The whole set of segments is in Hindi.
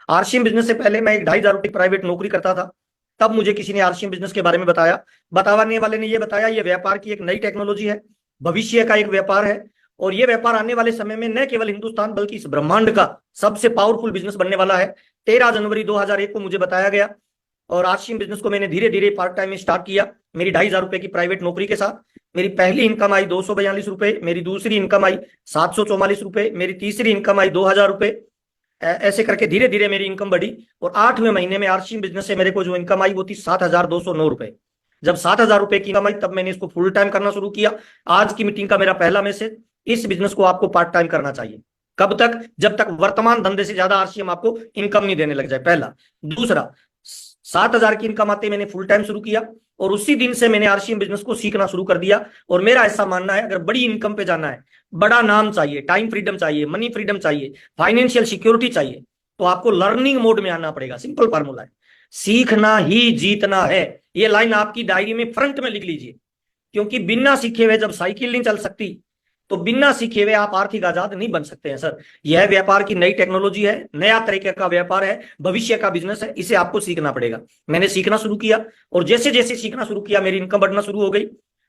आरसीएम बिजनेस से पहले मैं एक 2,500 रुपये प्राइवेट नौकरी करता था। तब मुझे किसी ने आरसीएम बिजनेस के बारे में बताया। बताने वाले ने ये बताया ये व्यापार की एक नई टेक्नोलॉजी है, भविष्य का एक व्यापार है, और ये व्यापार आने वाले समय में न केवल हिंदुस्तान बल्कि इस ब्रह्मांड का सबसे पावरफुल बिजनेस बनने वाला है। 13 जनवरी 2001 को मुझे बताया गया, और आरसीएम बिजनेस को मैंने धीरे धीरे पार्ट टाइम में स्टार्ट किया मेरी 2,500 रुपये की प्राइवेट नौकरी के साथ। मेरी पहली इनकम आई 242 रुपये, मेरी दूसरी इनकम आई 744 रुपये, मेरी तीसरी इनकम आई 2,000 रुपये। ऐसे करके धीरे धीरे मेरी इनकम बढ़ी, और 8वें महीने में आरसीएम बिजनेस से मेरे को जो इनकम आई वो थी 7,209 रुपये। जब 7,000 रुपये की इनकम आई तब मैंने इसको फुल टाइम करना शुरू किया। आज की मीटिंग का मेरा पहला मैसेज, इस बिजनेस को आपको पार्ट टाइम करना चाहिए। कब तक? जब तक वर्तमान धंधे से ज्यादा आरसीएम आपको इनकम नहीं देने लग जाए, पहला। दूसरा, 7,000 की इनकम आते मैंने फुल टाइम शुरू किया, और उसी दिन से मैंने आरसीएम बिजनेस को सीखना शुरू कर दिया। और मेरा ऐसा मानना है, अगर बड़ी इनकम पे जाना है, बड़ा नाम चाहिए, टाइम फ्रीडम चाहिए, मनी फ्रीडम चाहिए, फाइनेंशियल सिक्योरिटी चाहिए, तो आपको लर्निंग मोड में आना पड़ेगा। सिंपल फार्मूला है, सीखना ही जीतना है। ये लाइन आपकी डायरी में फ्रंट में लिख लीजिए, क्योंकि बिना सीखे हुए जब साइकिल नहीं चल सकती, तो बिना सीखे हुए आप आर्थिक आजाद नहीं बन सकते हैं सर। यह व्यापार की नई टेक्नोलॉजी है, नया तरीके का व्यापार है, भविष्य का बिजनेस है, इसे आपको सीखना पड़ेगा। मैंने सीखना शुरू किया, और जैसे जैसे सीखना शुरू किया मेरी इनकम बढ़ना शुरू हो गई।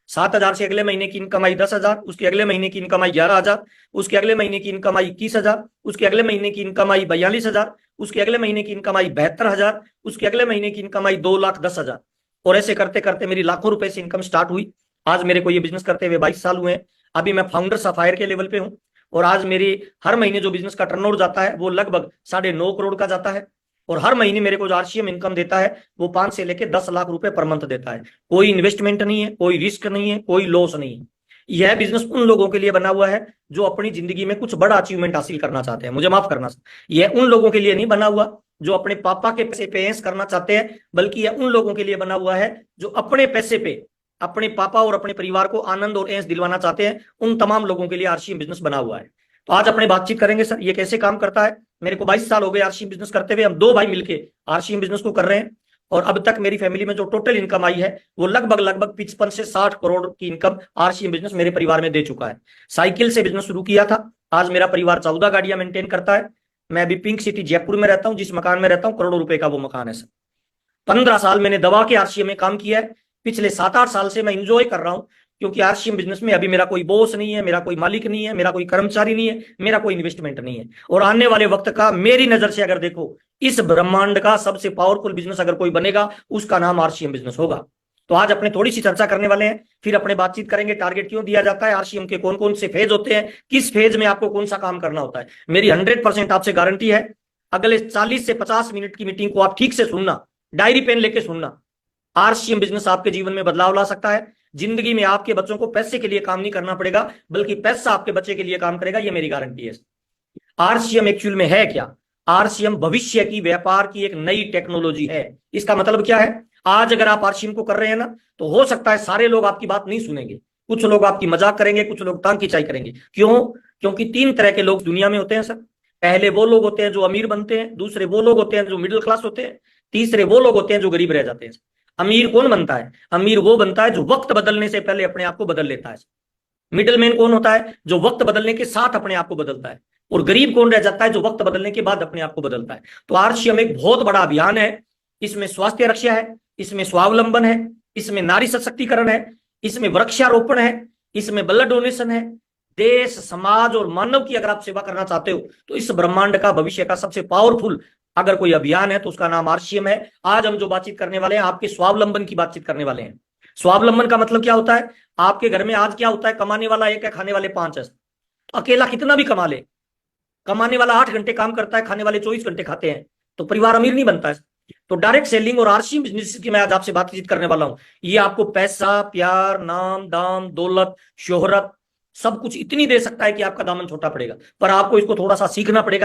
7,000 से अगले महीने की इनकम आई 10,000, उसके अगले महीने की इनकम आई 11,000, उसके अगले महीने की इनकम आई 21,000, उसके अगले महीने की इनकम आई 42,000, उसके अगले महीने की इनकम आई 72,000, उसके अगले महीने की इनकम आई 2,10,000। और ऐसे करते करते मेरी लाखों रुपए से इनकम स्टार्ट हुई। आज मेरे को ये बिजनेस करते हुए 22 साल हुए हैं। अभी मैं फाउंडर सफायर के लेवल पे हूं, और आज मेरी हर महीने जो बिजनेस का टर्नओवर जाता है वो लगभग 9.5 करोड़ का जाता है। और हर महीने मेरे को जो आरसीएम इनकम देता है वो 5 से लेकर 10 लाख रुपए पर मंथ देता है। कोई इन्वेस्टमेंट नहीं है, कोई रिस्क नहीं है, कोई लॉस नहीं है। यह बिजनेस उन लोगों के लिए बना हुआ है जो अपनी जिंदगी में कुछ बड़ा अचीवमेंट हासिल करना चाहते हैं। मुझे माफ करना, यह उन लोगों के लिए नहीं बना हुआ जो अपने पापा के पैसे पे ऐश करना चाहते हैं, बल्कि यह उन लोगों के लिए बना हुआ है जो अपने पैसे पे अपने पापा और अपने परिवार को आनंद और ऐश दिलवाना चाहते हैं। उन तमाम लोगों के लिए आरसीएम बिजनेस बना हुआ है। तो आज अपने बातचीत करेंगे सर ये कैसे काम करता है। मेरे को 22 साल हो गए आरसीएम बिजनेस करते हुए। हम दो भाई मिलके आरसीएम बिजनेस को कर रहे हैं, और अब तक मेरी फैमिली में जो टोटल इनकम आई है वो लगभग 55 से 60 करोड़ की इनकम आरसीएम बिजनेस मेरे परिवार में दे चुका है। साइकिल से बिजनेस शुरू किया था, आज मेरा परिवार 14 गाड़ियां मेंटेन करता है। मैं अभी पिंक सिटी जयपुर में रहता हूँ, जिस मकान में रहता हूँ करोड़ों रुपए का वो मकान है सर। 15 साल मैंने दबा के आरसीएम में काम किया है। पिछले 7-8 साल से मैं इंजॉय कर रहा हूं, क्योंकि आरसीएम बिजनेस में अभी मेरा कोई बॉस नहीं है, मेरा कोई मालिक नहीं है, मेरा कोई कर्मचारी नहीं है, मेरा कोई इन्वेस्टमेंट नहीं है। और आने वाले वक्त का मेरी नजर से अगर देखो, इस ब्रह्मांड का सबसे पावरफुल बिजनेस अगर कोई बनेगा उसका नाम आरसीएम बिजनेस होगा। तो आज अपने थोड़ी सी चर्चा करने वाले हैं, फिर अपने बातचीत करेंगे टारगेट क्यों दिया जाता है, आरसीएम के कौन कौन से फेज होते हैं, किस फेज में आपको कौन सा काम करना होता है। मेरी 100% आपसे गारंटी है, अगले 40 से 50 मिनट की मीटिंग को आप ठीक से सुनना, डायरी पेन लेके सुनना। आरसीएम बिजनेस आपके जीवन में बदलाव ला सकता है। जिंदगी में आपके बच्चों को पैसे के लिए काम नहीं करना पड़ेगा, बल्कि पैसा आपके बच्चे के लिए काम करेगा, ये मेरी गारंटी है। आरसीएम एक्चुअल में है क्या? आरसीएम भविष्य की व्यापार की एक नई टेक्नोलॉजी है। इसका मतलब क्या है? आज अगर आप आरसीएम को कर रहे हैं ना, तो हो सकता है सारे लोग आपकी बात नहीं सुनेंगे, कुछ लोग आपकी मजाक करेंगे, कुछ लोग तांग खिंचाई करेंगे। क्यों? क्योंकि 3 तरह के लोग दुनिया में होते हैं सर। पहले वो लोग होते हैं जो अमीर बनते हैं, दूसरे वो लोग होते हैं जो मिडिल क्लास होते हैं, तीसरे वो लोग होते हैं जो गरीब रह जाते हैं। अमीर कौन बनता है? अमीर वो बनता है जो वक्त बदलने से पहले अपने आप को बदल लेता है। मिडिल मैन कौन होता है? जो वक्त बदलने के साथ अपने आप को बदलता है। और गरीब कौन रह जाता है? जो वक्त बदलने के बाद अपने आप को बदलता है। तो आरसीएम एक बहुत बड़ा अभियान है। इसमें स्वास्थ्य रक्षा है, इसमें स्वावलंबन है, इसमें नारी सशक्तिकरण है, इसमें वृक्षारोपण है, इसमें ब्लड डोनेशन है। देश, समाज और मानव की अगर आप सेवा करना चाहते हो, तो इस ब्रह्मांड का भविष्य का सबसे पावरफुल अगर कोई अभियान है तो उसका नाम आरसीएम है। आज हम जो बातचीत करने वाले हैं, आपके स्वावलंबन की बातचीत करने वाले हैं। स्वावलंबन का मतलब क्या होता है? आपके घर में आज क्या होता है? कमाने वाला एक है, खाने वाले 5 है। अकेला कितना भी कमा ले, कमाने वाला 8 घंटे काम करता है, खाने वाले 24 घंटे खाते हैं, तो परिवार अमीर नहीं बनता है। तो डायरेक्ट सेलिंग और आरसीएम बिजनेस की मैं आज आपसे बातचीत करने वाला हूं। ये आपको पैसा, प्यार, नाम, दाम, दौलत, शोहरत सब कुछ इतनी दे सकता है कि आपका दामन छोटा पड़ेगा, पर आपको इसको थोड़ा सा सीखना पड़ेगा।